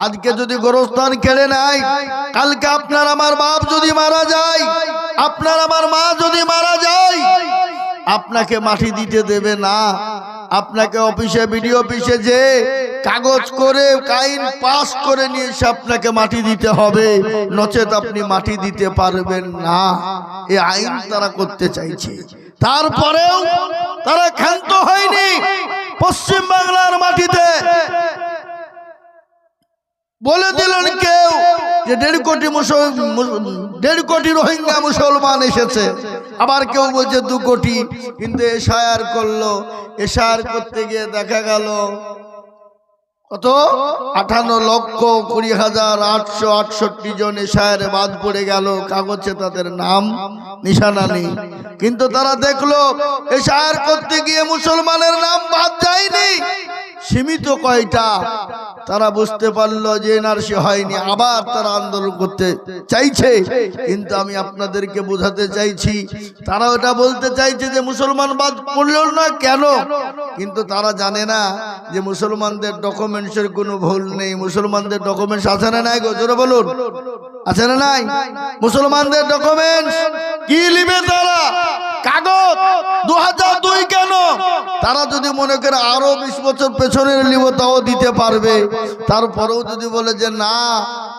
আজকে যদি গোরস্থান কেড়ে নেয়, কালকে আপনার আমার বাপ যদি মারা যায়, আপনার আমার মা যদি মারা যায়, আপনাকে মাটি দিতে দেবে না। আপনাকে অফিসে, বিডিও অফিসে যে কাগজ করে আইন পাস করে নিয়ে এসে আপনাকে মাটি দিতে হবে, নচেত আপনি মাটি দিতে পারবেন না। এই আইন তারা করতে চাইছে, তারপরেও তারা ক্ষান্ত হয়নি। পশ্চিম বাংলার মাটিতে বলে দিলেন কেউ যে 1.5 কোটি রোহিঙ্গা মুসলমান এসেছে, আবার কেউ বলছে 2 কোটি। কিন্তু এশায়ার করলো, এশায়ার করতে গিয়ে দেখা গেল কত 58,20,868 জন এশায়ারে বাদ পড়ে গেল, কাগজে তাদের নাম নিশানা নেই। কিন্তু তারা দেখলো এশায়ার করতে গিয়ে মুসলমানের নাম বাদ যায়নি, সীমিত কয়টা। তারা বুঝতে পারলো যে এনআরসি হয়নি, আবার তারা আন্দোলন করতে চাইছে। কিন্তু আমি আপনাদেরকে বোঝাতে চাইছি, তারা ওটা বলতে চাইছে যে মুসলমান বাদ পড়ল না কেন, কিন্তু তারা জানে না যে মুসলমানদের ডকুমেন্টসের কোনো ভুল নেই। মুসলমানদের ডকুমেন্টস আছে না নাই গো, জোরে বলুন, আছে না নাই? মুসলমানদের ডকুমেন্টস কি লিবে তারা? কাগজ 2002 কেন? তারা যদি মনে করে আরো 20 বছর পেছনের লিব তাও দিতে পারবে। তারপরেও যদি বলে যে না,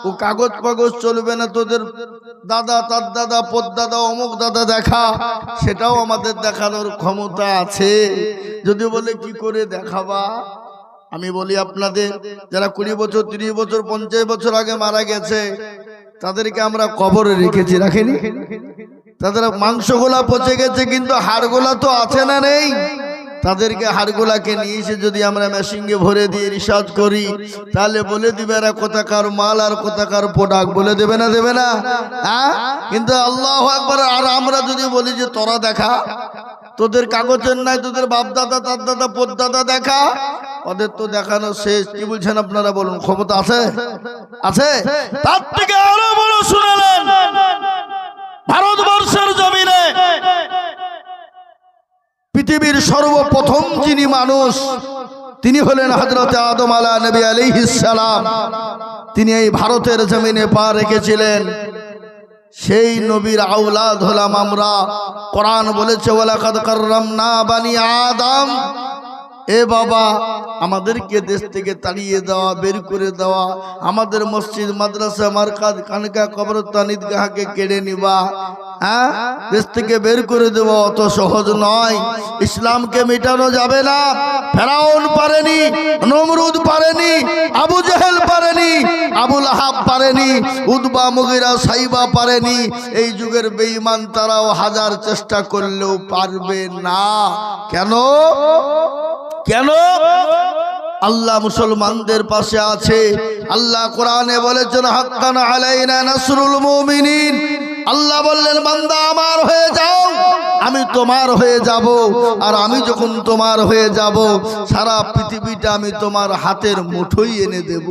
ও কাগজ পাগজ চলবে না, তোদের দাদা, তার দাদা, পদ্দাদা, অমুক দাদা দেখা, সেটাও আমাদের দেখানোর ক্ষমতা আছে। যদি বলে কি করে দেখাবা? আমি বলি আপনাদের, যারা 20 বছর, 30 বছর, 50 বছর আগে মারা গেছে, তাদেরকে আমরা কবরে রেখেছি, রাখিনি? তাদের মাংসগুলা পচে গেছে, কিন্তু হাড়গুলা তো আছে না নেই? তাদেরকে হাড়গুলাকে নিয়ে এসে যদি আমরা মেশিনে ভরে দিয়ে রিসার্চ করি, তাহলে বলে দিবে এরা কোথাকার মাল আর কোথাকার প্রোডাক্ট, বলে দেবে না, দেবে না? হ্যাঁ, কিন্তু আল্লাহু আকবার। আর আমরা যদি বলি যে তোরা দেখা, তোদের কাগজের নাই, তোদের বাপ দাদা, তার দাদা, পদ্দাদা দেখা, ওদের তো দেখানো শেষ। কি বলছেন আপনারা বলুন, ক্ষমতা আছে? আছে? তার থেকে আরো বড় শুনালেন, ভারতবর্ষের জমিনে পৃথিবীর সর্বপ্রথম যিনি মানুষ, তিনি হলেন হযরত আদম নবী আলাইহিস সালাম। তিনি এই ভারতের জমিনে পা রেখেছিলেন। সেই নবীর আওলাদ হলাম আমরা। কোরআন বলেছে ওয়ালাকাদ কাররামনা বানি আদম। এ বাবা, আমাদেরকে দেশ থেকে তাড়িয়ে দেওয়া, বের করে দেওয়া, আমাদের মসজিদ, মাদ্রাসা, মারকাজ, খানকা, কবরস্থান, ঈদগাহকে কেড়ে নিবা, হ্যাঁ, দেশ থেকে বের করে দেওয়া অত সহজ নয়। ইসলামকে মেটানো যাবে না। ফেরাউন পারেনি, নমরুদ পারেনি, আবু জেহেল পারেনি, আবু লাহাব পারেনি, উতবা, মুগিরা, সাইবা পারেনি। এই যুগের বেঈমান তারাও হাজার চেষ্টা করলেও পারবে না। কেন? কেন? আল্লাহ মুসলমানদের পাশে আছে। আল্লাহ কোরআনে বলেছেন হাক্কান আলাইনা নাসরুল মুমিনিন। আল্লাহ বললেন বান্দা আমার হয়ে যাও, আমি তোমার হয়ে যাব। আর আমি যখন তোমার হয়ে যাব, সারা পৃথিবীটা আমি তোমার হাতের মুঠোয় এনে দেব।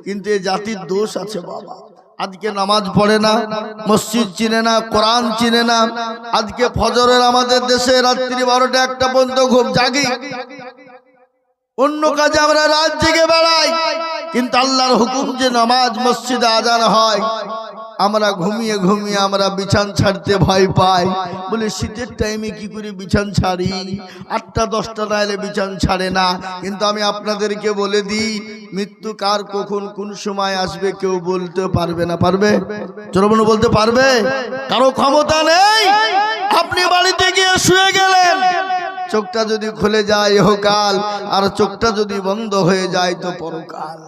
কিন্তু এই জাতির দোষ আছে বাবা। আজকে নামাজ পড়ে না, মসজিদ চিনে না, কোরআন চিনে না। আজকে ফজরের আমাদের দেশে রাত্রি 12টা 1টা পর্যন্ত ঘুম জাগি, অন্য কাজে আমরা রাত জেগে বেড়াই। কিন্তু আল্লাহর হুকুম যে নামাজ মসজিদে আজান হয়, আমরা ঘুমিয়ে ঘুমিয়ে আমরা বিছান ছাড়তে ভয় পাই। বলে শীতের টাইমে কি করে বিছান ছাড়ি? 8টা 10টা না এলে বিছান ছাড়ে না। কিন্তু আমি আপনাদেরকে বলে দিই, মৃত্যু কার কখন কোন সময় আসবে কেউ বলতে পারবে না। পারবে? চরমন বলতে পারবে? কারো ক্ষমতা নেই। আপনি বাড়িতে গিয়ে শুয়ে গেলেন, চোখটা যদি খুলে যায় ইহকাল, আর চোখটা যদি বন্ধ হয়ে যায় তো পরকাল।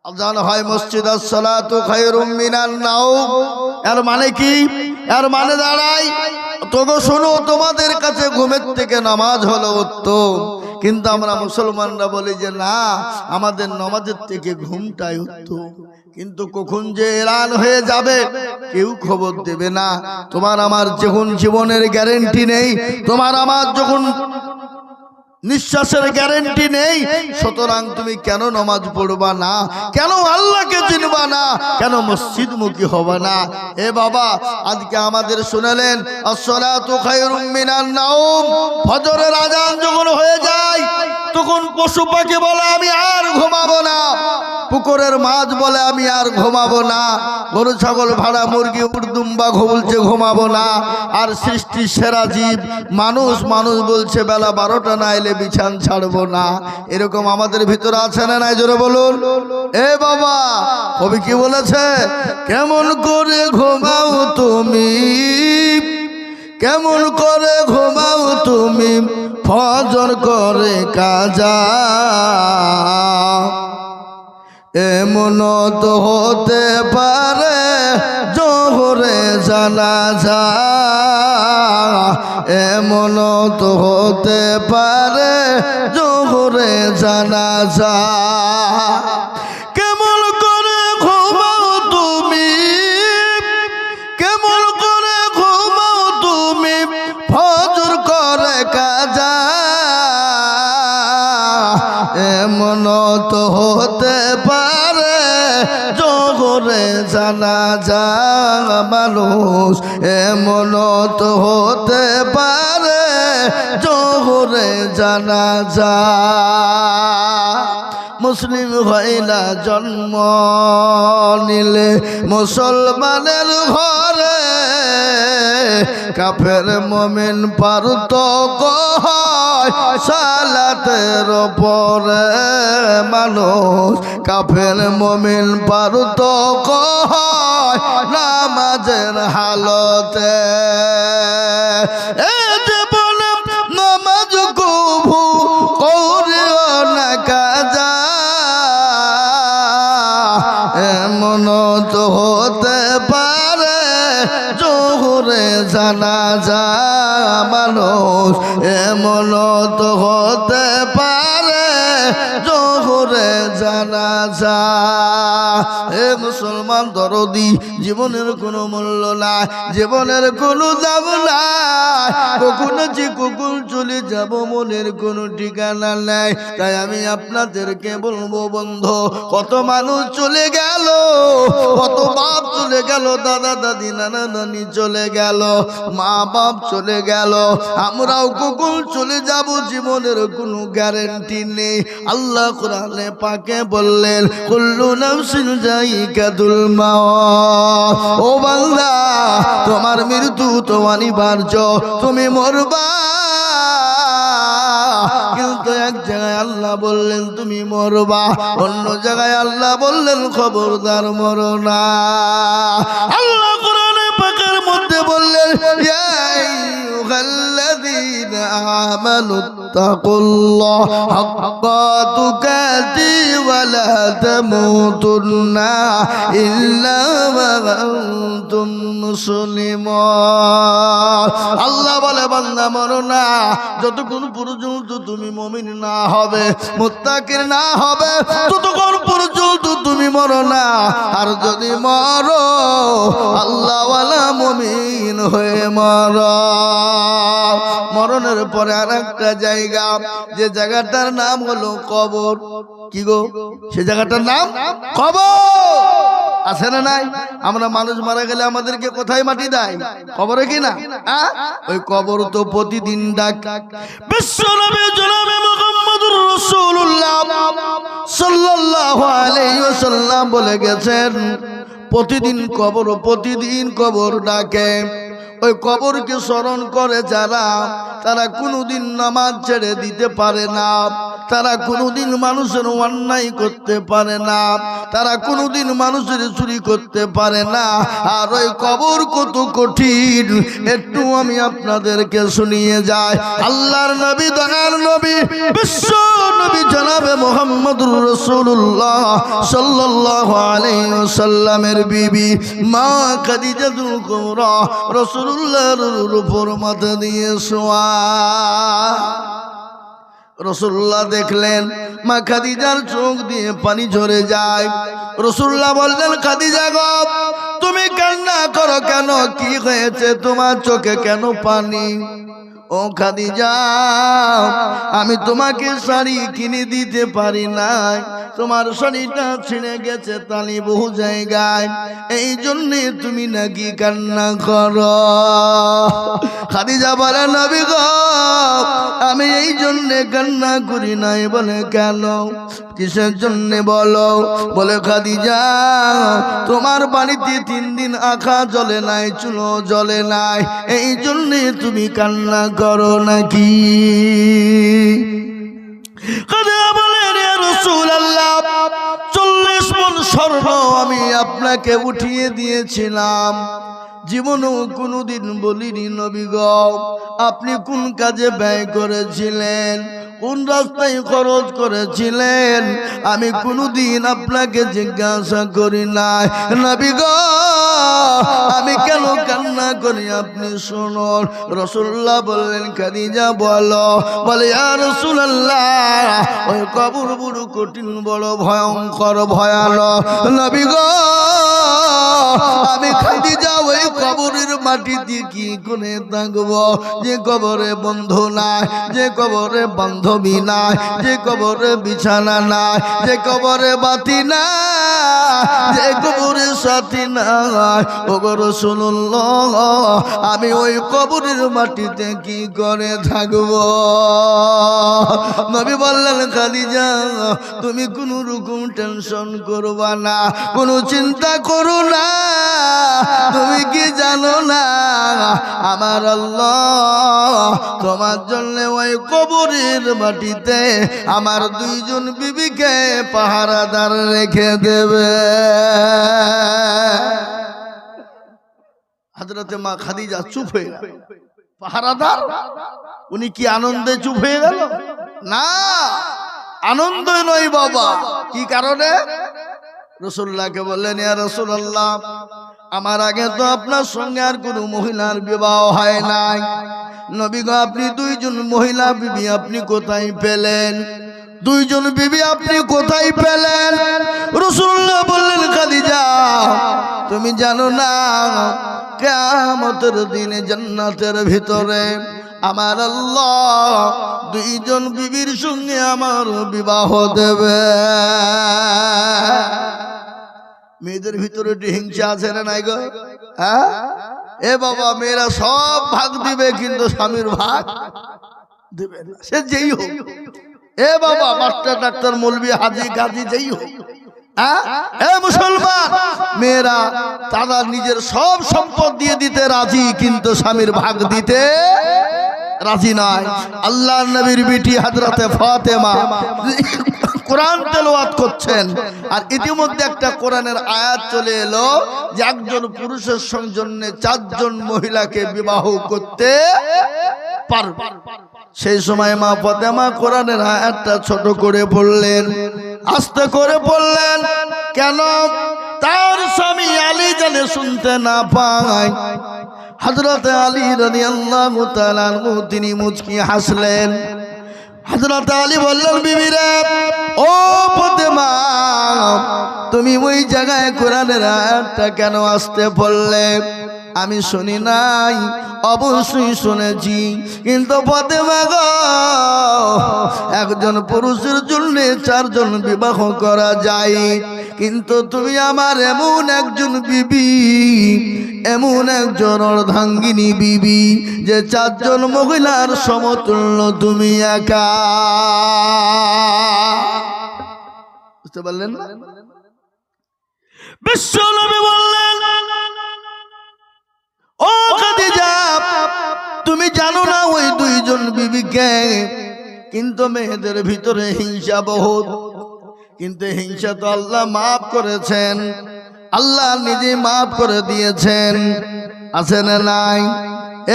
আযান হয় মসজিদ, আসসালাতু খায়রুম মিনান নাওম। এর মানে কি? এর মানে দাঁড়ায়, তোগো শোনো, তোমাদের কাছে ঘুমের থেকে নামাজ হলো উত্তম। কিন্তু আমরা মুসলমানরা বলি যে না, আমাদের নামাজের থেকে ঘুমটাই উত্তম। কিন্তু কখন যে এলান হয়ে যাবে কেউ খবর দেবে না। তোমার আমার যখন জীবনের গ্যারেন্টি নেই, তোমার আমার যখন নিঃশ্বাসের গ্যারেন্টি নেই, সুতরাং তুমি কেন নামাজ পড়বা না? কেন আল্লাহকে চিনবা না? কেন মসজিদমুখী হবে না? এ বাবা, আজকে আমাদের শুনালেন আসসালাতু খায়রুম মিনান নাওম। ফজরের আজান যখন হয়ে যায়, তখন পশু পাখি বলে আমি আর ঘুমাবো না, পুকুরের মাছ বলে আমি আর ঘুমাবো না, গরু ছাগল ভাড়া মুরগি উর্দুম্বা বলছে ঘুমাবো না, আর সৃষ্টির সেরা জীব মানুষ বলছে বেলা 12টা না এলে বিছান ছাড়বো না। এরকম আমাদের ভিতরে আছে না নাই? জোরে বলুন। এ বাবা, কবি কি বলেছে? কেমন করে ঘুমাও তুমি, কেমন করে ঘুমাও তুমি, ফজর করে কাজা, এমন তো হতে পারে জোহরে জানাজা, এমন তো হতে পারে জোহরে জানাজা। কেমন করে ঘুমাও তুমি, কেমন করে ঘুমাও তুমি, ফজর করে কাজা, এমন তো হতে পারে জোহরে জানাজা মানুষ, এমন তো হতে পারে জোহরে জানাজা। মুসলিম হইলা জন্ম নিলে মুসলমানের ঘরে, কাফের মুমিন পারতক হয় সালাতের পরে মানুষ, কাফের মুমিন পারতক হয় নামাজের হালতে। বলে নামাজ কবু করিও না কাজা, এমন তো হতে পারে জোহরে জানাজা মানুষ, এমন তো হতে পারে জোহরে জানাজা। এ মুসলমান দরদি, জীবনের কোনো মূল্য নাই, জীবনের কোনো দাম নাই, কখন যে কখন চলে যাব মনের কোনো ঠিকানা নাই। তাই আমি আপনাদেরকে বলবো বন্ধু, কত মানুষ চলে গেল, কত বাপ চলে গেল, দাদা দাদি নানা নানি চলে গেল, মা বাপ চলে গেল, আমরাও কখন চলে যাব জীবনের কোনো গ্যারান্টি নেই। আল্লাহ কোরআনে পাকে বললেন কুল্লু নাফসিন যায়িকাতুল মাউত, ও বান্দা তোমার মৃত্যু তো অনিবার্য, তুমি মরবা। কিন্তু এক জায়গায় আল্লাহ বললেন তুমি মরবা, অন্য জায়গায় আল্লাহ বললেন খবরদার মরো না। আল্লাহ কোরআনে পাকের মধ্যে বললেন ইয়া আইয়ুহাল্লাযীনা আমানুত্তাকুল্লাহ হাক্কা তুকাতি ওয়া লা তামুতুন্না ইল্লা ওয়া আনতুম মুসলিমুন। আল্লাহ বলে বান্দা মরো না, যতক্ষণ পর্যন্ত তুমি মুমিন না হবে, মুত্তাকির না হবে, ততক্ষণ পর্যন্ত তুমি মরো না। আর যদি মরো আল্লাহ ওয়ালা মুমিন হয়ে মরো। মরণের পরে আর একটা জায়গা, যে জায়গাটার নাম হলো কবর। কি গো? সে জায়গাটার নাম কবর। আছে না নাই? আমরা মানুষ মারা গেলে আমাদেরকে কোথায় মাটি দেয়? কবরে কি না? ওই কবর তো প্রতিদিন ডাক। বিশ্বনবী জনাবে মুহাম্মদুর রাসূলুল্লাহ সাল্লাল্লাহু আলাইহি ওয়াসাল্লাম বলে গেছেন, প্রতিদিন কবর ডাকে। ওই কবরকে স্মরণ করে যারা, তারা কোনোদিন নামাজ ছেড়ে দিতে পারে না, তারা কোনোদিন মানুষের অন্যায় করতে পারে না, তারা কোনোদিন মানুষের চুরি করতে পারে না। আর ওই কবর কত কঠিন একটু আমি আপনাদেরকে শুনিয়ে যাই। আল্লাহর নবী, দয়ার নবী, বিশ্ব নবী জনাবে মুহাম্মদুর রাসূলুল্লাহ সাল্লাল্লাহু আলাইহি ওয়াসাল্লামের বিবি মা খাদিজাতুল কুবরা রাসূলুল্লাহর উপর মাথা দিয়ে শোয়া। রাসূলুল্লাহ দেখলেন মা খাদিজার চোখ দিয়ে পানি ঝরে যায়। রাসূলুল্লাহ বললেন, খাদিজা গো, তুমি কান্না করো কেন? কি হয়েছে তোমার চোখে কেন পানি? ও খাদিজা, আমি তোমাকে শাড়ি কিনে দিতে পারি নাই, তোমার শরীরটা ছিঁড়ে গেছে তালি বহু জায়গায়, এই জন্যে তুমি নাকি কান্না করো। খাদিজা বলে নবী গো আমি এই জন্যে কান্না করি নাই। বলে কেন, কিসের জন্যে বলো? বলে খাদিজা তোমার বাড়িতে 3 দিন আঁখা জ্বলে নাই, চুলো জ্বলে নাই, এই জন্যে তুমি কান্না করো নাকি? খাদিজা বলে রে রাসূলুল্লাহ 40 মণ স্বর্ণ আমি আপনাকে উঠিয়ে দিয়েছিলাম, জীবনেও কোনোদিন বলিনি নবী গো আপনি কোন কাজে ব্যয় করেছিলেন, কোন রাস্তায় খরচ করেছিলেন, আমি কোনোদিন আপনাকে জিজ্ঞাসা করি নাই। নবী গো আমি কেন কান্না করি আপনি শুনুন। রাসূলুল্লাহ বললেন খাদিজা বলো। বলে ইয়া রাসূলুল্লাহ ওই কবর বড় কঠিন, বড় ভয়ঙ্কর ভয়ানক। নবী গো আমি খাদিজা ওই কবরের মাটিতে কি করে থাকবো, যে কবরে বন্ধু নাই, যে কবরে বান্ধবী নাই, যে কবরে বিছানা নাই, যে কবরে বাতি নাই, যে কবরে সাথী নাই। ওগো রাসূলুল্লাহ আমি ওই কবরের মাটিতে কি করে থাকবো? নবী বললেন খাদিজা তুমি কোনো রকম টেনশন করবা না, কোনো চিন্তা করো না, তুমি কি জানো না আমার আল্লাহ তোমার জন্য ওই কবরের মাটিতে আমার 2 জন বিবিকে পাহারাদার রেখে দেবে। হযরতে মা খাদিজা চুপ হয়ে গেল। পাহারাদার উনি কি আনন্দে চুপ হয়ে গেল? না, আনন্দ নয় বাবা। কি কারণে? রাসূলুল্লাহকে বললেন ইয়া রাসূলুল্লাহ আমার আগে তো আপনার সঙ্গে আর কোনো মহিলার বিবাহ হয় নাই, নবী গো আপনি 2 জন মহিলা বিবি আপনি কোথায় পেলেন? 2 জন বিবি আপনি কোথায় পেলেন? রাসূলুল্লাহ বললেন খাদিজা তুমি জানো না কিয়ামতের দিনে জান্নাতের ভিতরে আমার আল্লাহ 2 জন বিবির সঙ্গে আমার বিবাহ দেবে। মেয়েদের ভিতরে হিংসা আছে না নাই গো? হ্যাঁ এ বাবা মেয়েরা সব ভাগ দিবে কিন্তু স্বামীর ভাগ দিবে না, সে যেই হোক। এ বাবা মাস্টার ডাক্তার মৌলবি হাজি গাজী যেই হোক, এ মুসলমান মেয়েরা তারা নিজের সব সম্পদ দিয়ে দিতে রাজি কিন্তু স্বামীর ভাগ দিতে রাজি নয়। আল্লাহর নবীর বিটি হযরতে ফাতেমা কোরআন তেলাওয়াত করছেন আর ইতিমধ্যে একটা কোরআনের আয়াত চলে এলো যে একজন পুরুষের জন্য 4 জন মহিলাকে বিবাহ করতে পারবে। সেই সময় মা ফাতেমা কোরআনের আয়াতটা ছোট করে পড়লেন, আস্তে করে পড়লেন, কেন তার স্বামী আলী যেন শুনতে না পায়। হযরত আলী রাদিয়াল্লাহু তাআলা আনহু তিনি মুচকি হাসলেন। হযরত আলী বললেন বিবি রে ও ফাতেমা তুমি ওই জায়গায় কোরআনের আয়াতটা কেন আসতে পড়লে? আমি শুনি নাই, অবশ্যই শুনেছি, কিন্তু ফাতেমা গো একজন পুরুষের জন্য 4 জন বিবাহ করা যায়, কিন্তু তুমি আমার এমন একজন বিবি, এমন একজন অর্ধাঙ্গিনী বিবি যে 4 জন মহিলার সমতুল্য তুমি একা। বুঝতে পারলেন না? বিশ্বনবী বললেন ও খাদিজা তুমি জানো না ওই 2 জন বিবিকে, কিন্তু মেয়েদের ভিতরে হিংসা বহুত, কিন্তু হিংসা তো আল্লাহ মাফ করেছেন, আল্লাহ নিজে মাফ করে দিয়েছেন, আছে না নাই?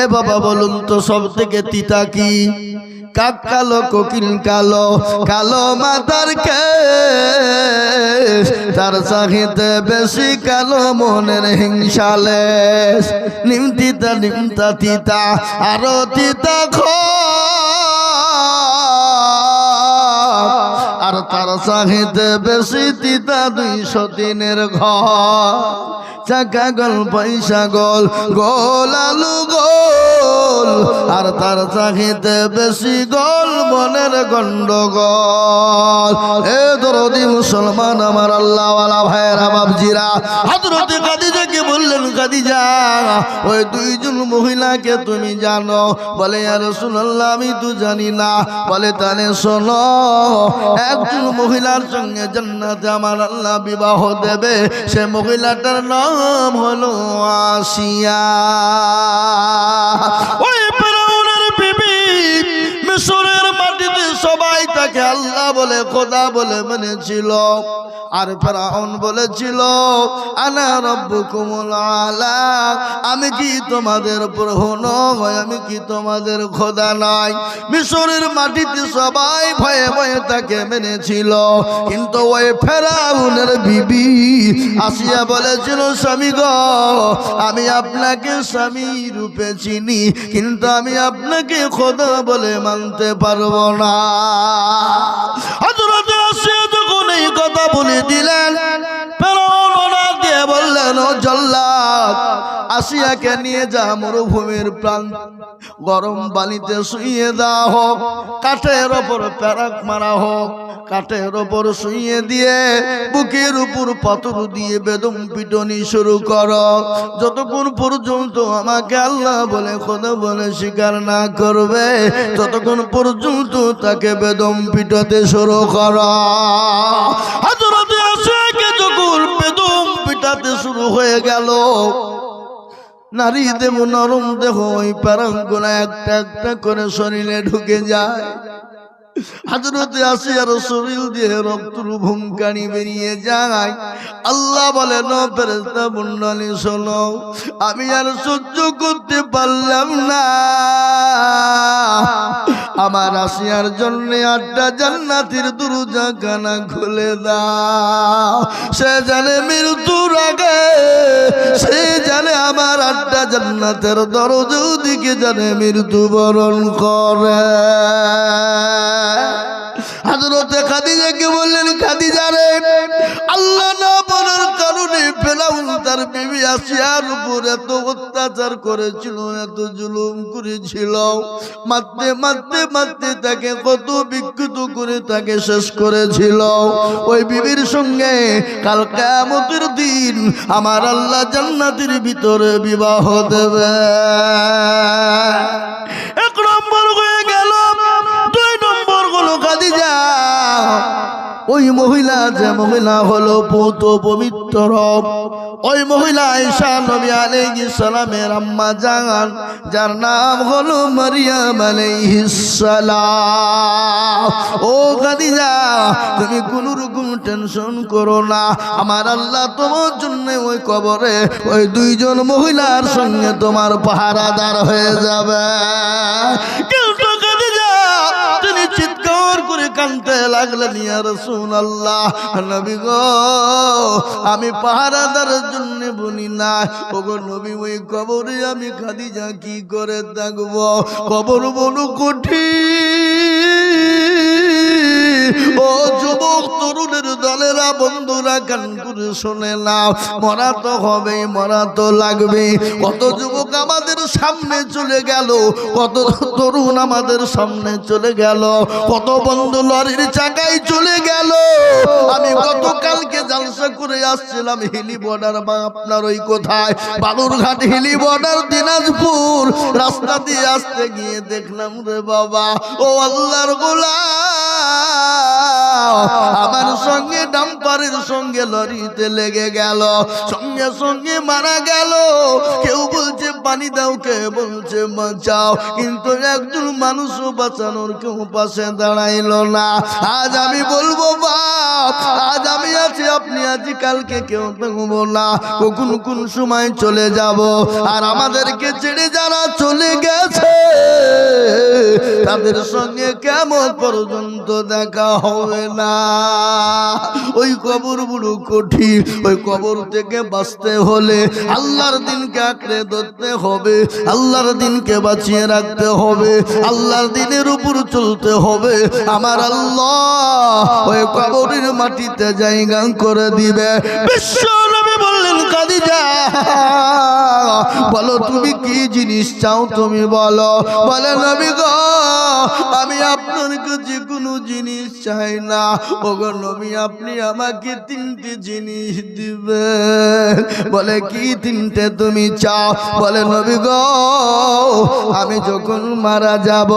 এ বাবা বলুন তো সব থেকে তিতা কি? কাক কালো কোকিল কালো, কালো মাথার কেশ, তার চাহিতে বেশি কালো মনের হিংসালেশ। নিমতিতা নিমতা তিতা আরো তিতা আর তার চাহিতে বেশি তিতা 200 দিনের ঘর। চাকা গোল পয়সা গোল, গোল আলু গোল, গোল আর তার চাহিতে বেশি গোল মনের গন্ডগোল। এ দরদি মুসলমান আমার আল্লাহওয়ালা ভাইয়েরা বাপজিরা, হযরত খাদিজাকে বললেন, খাদিজা ওই দুইজন মহিলাকে তুমি জানো? বলে ইয়া রাসূলুল্লাহ আমি তো জানি না। বলে তাহলে শোনো, একজন মহিলার সঙ্গে জান্নাতে আমার আল্লাহ বিবাহ দেবে, সে মহিলাটার নাম হলো আসিয়া। ওই ফেরাউনের বিবি মিশরের মাটিতে সবাই তাকে আল্লাহ বলে খোদা বলে মেনেছিল। আর ফেরাউন বলেছিল আনা রাব্বুকুমুল আলা, আমি কি তোমাদের প্রভু নই? আমি কি তোমাদের খোদা নই? মিশরের মাটিতে সবাই ভয়ে ভয়ে তাকে মেনেছিল। কিন্তু ওই ফেরাউনের বিবি আসিয়া বলেছিল, স্বামী গো, আমি আপনাকে স্বামী রূপে চিনি, কিন্তু আমি আপনাকে খোদা বলে মানতে পারবো না। হযরত আসিয়া যখন এই কথা বলে দিলেন, ফেরাউন অর্ডার দিয়ে বললেন, ও জল্লাদ, আসিয়াকে নিয়ে যা মরুভূমির প্রান্ত, গরম পানিতে শুইয়ে দেওয়া হোক, কাঠের ওপর প্যারাক মারা হোক, কাঠের ওপর শুইয়ে দিয়ে বুকের উপর পাথর দিয়ে বেদম পিটনি শুরু করো, যতক্ষণ পর্যন্ত আমাকে আল্লাহ বলে খোদা বলে স্বীকার না করবে, ততক্ষণ পর্যন্ত তাকে বেদম পিটাতে শুরু করো। হযরত আসিয়াকে যখন বেদম পিটাতে শুরু হয়ে গেল, নারী দেহ নরম দেহ ওই প্যারাঙ্গুলা একটা একটা করে শরীরে ঢুকে যায়। হযরত আসিয়ার শরীর দিয়ে রক্তের ভুঙ্কানি বেরিয়ে যায়। আল্লাহ বলেন, ও ফেরেশতা মণ্ডলী শোনো, আমি আর সহ্য করতে পারলাম না, আমার আসিয়ার জন্য 8টা জান্নাতের দরজা কানা খুলে দাও। সে জানে মৃত্যুর আগে, সে জানে আমার 8টা জান্নাতের দরজা দিকে জানে মৃত্যুবরণ করে। হযরত খাদিজাকে বললেন, খাদিজা রে, আল্লাহ না বলার কারণে ফেরাউন তার বিবি আসিয়ার উপর এত অত্যাচার করেছিল, এত জুলুম করেছিল, মারতে মারতে মারতে তাকে কত বিকৃত করে তাকে শেষ করেছিল। ওই বিবির সঙ্গে কাল কিয়ামতের দিন আমার আল্লাহ জান্নাতের ভিতরে বিবাহ দেবে। এক নম্বর হয়ে গেল। 2 নম্বর হলো খাদিজা, ওই মহিলা যে মহিলা হলো পৌত পবিত্র, ওই মহিলা ঈসা নবী আলাইহিস সালামের আম্মা জান, যার নাম হলো মারিয়াম আলাইহিস সালাম। ও খাদিজা, তুমি কোন রকম টেনশন করো না, আমার আল্লাহ তোমার জন্য ওই কবরে ওই 2 জন মহিলার সঙ্গে তোমার পাহারাদার হয়ে যাবে। কিন্তু খাদিজা তিনি চিৎকার করে কাঁদতে লাগলেন, ইয়া রাসূলুল্লাহ, নবী গো, আমি পাহারাদারের জন্য বলি না, ওগো নবী, ওই কবরে আমি খাদিজা কি করে থাকবো? কবর বড় কঠিন। ও যুবক তরুণের দলেরা, বন্ধুরা, কান করে শুনে নাও, মরা তো হবেই, মরা তো লাগবে। কত যুবক আমাদের সামনে চলে গেল, কত তরুণ আমাদের সামনে চলে গেল, কত বন্ধু লরির চাকায় চলে গেল। আমি গতকালকে জালসা করে আসছিলাম হিলি বর্ডার, বা আপনার ওই কোথায় বালুরঘাট হিলি বর্ডার দিনাজপুর, রাস্তা দিয়ে আসতে গিয়ে দেখলাম রে বাবা, ও আল্লাহর গোলাম, আমার সঙ্গে ডাম্পারের সঙ্গে লরিতে লেগে গেল, সঙ্গে সঙ্গে মারা গেল। কেউ বলছে পানি দাও, কেউ বলছে বাঁচাও, কিন্তু একজন মানুষও বাঁচানোর কেউ পাশে দাঁড়াইল না। আজ আমি বলবো বাপ, আজ আমি আছি, আপনি আছি, কালকে কেউ থাকবো না, কখন কোন সময় চলে যাব। আর আমাদেরকে ছেড়ে যারা চলে গেছে তাদের সঙ্গে কেমন পর্যন্ত দেখা হবে না। ওই কবর বড় কঠিন, ওই কবর থেকে বাঁচতে হলে আল্লাহর দিনকে আঁকড়ে ধরতে হবে, আল্লাহর দিনকে বাঁচিয়ে রাখতে হবে, আল্লাহর দিনের উপর চলতে হবে। আমার আল্লাহ ওই কবরের মাটিতে জায়গা করে দিবে। বিশ্ব নবী বললেন, খাদিজা বলো তুমি কি জিনিস চাও তুমি বলো। বলে নবী গো আমি আপনার কাছে কোনো জিনিস চাই না। ওগো নবী আপনি আমাকে তিনটে জিনিস দিবেন। বলে কি তিনটে তুমি চাও। বলে নবী গো আমি যখন মারা যাব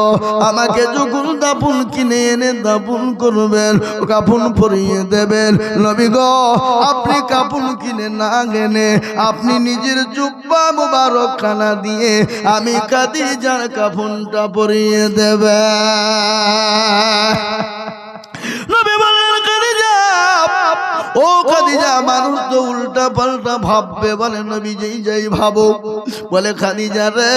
আমাকে যখন দাফন কিনে এনে দাফন করবেন কাফন পরিয়ে দেবেন। নবী গো আপনি কাফন কিনে না এনে আপনি নিজের জুব্বা মুবারক খানা দিয়ে আমি খাদিজার কাফনটা পরিয়ে দেবেন। নবী বলেন খাদিজা ও খাদিজা মানুষ তো উল্টা পাল্টা ভাববে। বলে নবী যেই যাই ভাবো। বলে খাদিজা রে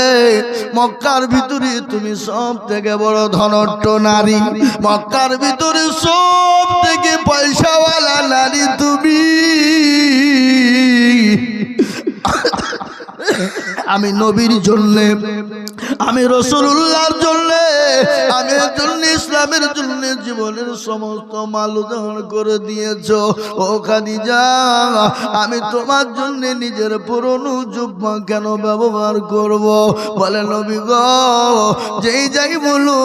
মক্কার ভিতরে তুমি সব থেকে বড় ধনট্ট নারী, মক্কার ভিতরে সব থেকে পয়সাওয়ালা নারী তুমি। আমি নবীর জন্যে আমি রাসূলুল্লাহর জন্যে আমি জন্য ইসলামের জন্য জীবনের সমস্ত মাল উদাহরণ করে দিয়েছো। ও খাদিজা আমি তোমার জন্য নিজের পুরনো জুব্বা কেন ব্যবহার করব। বলে নবী গো যেই যাই বলো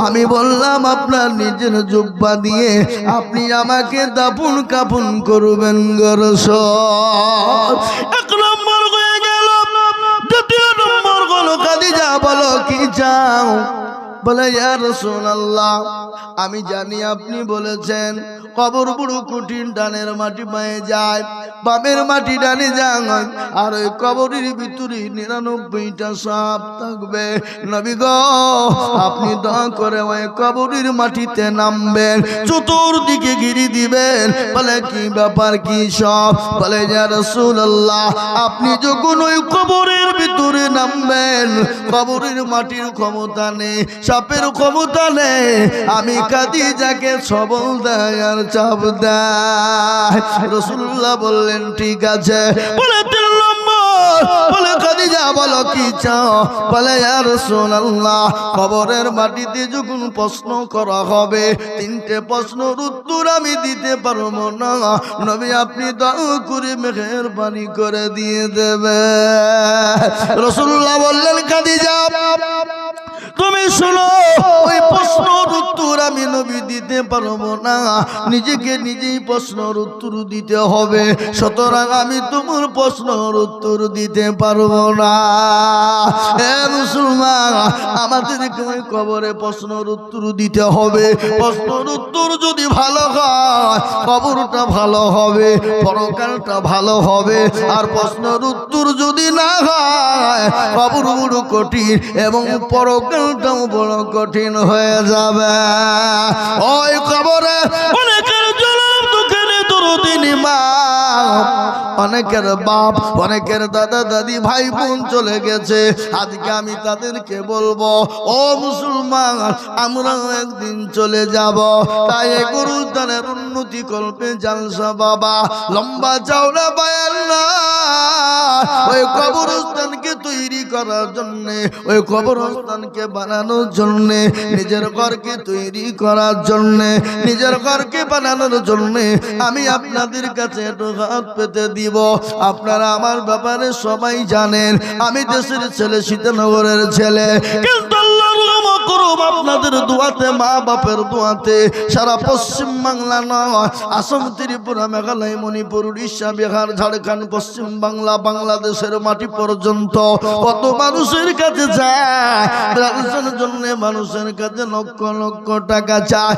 আমি বললাম আপনার নিজের জুব্বা দিয়ে আপনি আমাকে দাফন কাফন করবেন গো রাসূল। এক নম্বর হয়ে গেল। দ্বিতীয় নম্বর হলো খাদিজা বলো কি চাও। বলে ইয়া রাসূলুল্লাহ আমি জানি আপনি বলেছেন কবর বড় কঠিন, ডানের মাটি পায়ে যায় বামের মাটি ডানে যায় আর ওই কবরের ভিতরে 99টা সাপ থাকবে। নবী গো আপনি দয়া করে ওই কবরের মাটিতে নামবেন, চতুর্দিকে ঘিরে দিবেন। বলে কি ব্যাপার কি সব। বলে ইয়া রাসূলুল্লাহ আপনি যখন ওই কবরের ভিতরে নামবেন কবরের মাটির ক্ষমতা নেই, সাপের ক্ষমতা নেই, আমি খাদিজাকে সবল দেয় আর চাপ দেয়। রাসূলুল্লাহ বললেন ঠিক আছে। বলে 3 নম্বর বলে খাদিজা বলো কি চাও। বলে ইয়া রাসূলুল্লাহ কবরের মাটিতে যখন প্রশ্ন করা হবে 3টে প্রশ্নের উত্তর আমি দিতে পারবো না। নবী আপনি দয়া করে মেহেরবানি করে দিয়ে দেবেন। রাসূলুল্লাহ বললেন খাদিজা তুমি শোনো ওই প্রশ্নের উত্তর আমি নবী দিতে পারবো না, নিজেকে নিজেই প্রশ্নের উত্তর দিতে হবে, সুতরাং আমি তোমার প্রশ্নের উত্তর দিতে পারবো না। হে মুসলমান আমাদেরকে ওই কবরে প্রশ্নের উত্তর দিতে হবে। প্রশ্নের উত্তর যদি ভালো হয় কবরটা ভালো হবে, পরকালটা ভালো হবে। আর প্রশ্নের উত্তর যদি না হয় কবর বড় কঠিন এবং পরকালটাও বড় কঠিন হয়ে যাবে। ওই কবরে অনেকের জনম দুঃখের দরদিনী মা, অনেকের বাপ, অনেকের দাদা দাদি ভাই বোন চলে গেছে। আজকে আমি তাদেরকে বলবো ও মুসলমান আমরাও একদিন চলে যাব। তাই গুরুদানের উন্নতি কল্পে জালসা বাবা লম্বা চওড়া বায়ান না ওই কবরস্থানকে তৈরি করার জন্য, ওই কবরস্থানকে বানানোর জন্য, নিজের ঘরকে তৈরি করার জন্য, নিজের ঘরকে বানানোর জন্য আমি আপনাদের কাছে একটু হাত পেতে দিব। আপনারা আমার ব্যাপারে সবাই জানেন আমি দেশের ছেলে, সীতানগরের ছেলে, কিন্তু আল্লাহর রহমত করুন আপনাদের দোয়াতে, মা বাপের দোয়াতে সারা পশ্চিম বাংলা নয় আসাম, ত্রিপুরা, মেঘালয়, মণিপুর, উড়িষ্যা, বিহার, ঝাড়খণ্ড, পশ্চিম বাংলা, বাংলাদেশের মাটি পর্যন্ত কত মানুষের কাছে যায়, জন্য মানুষের কাছে লক্ষ লক্ষ টাকা চায়।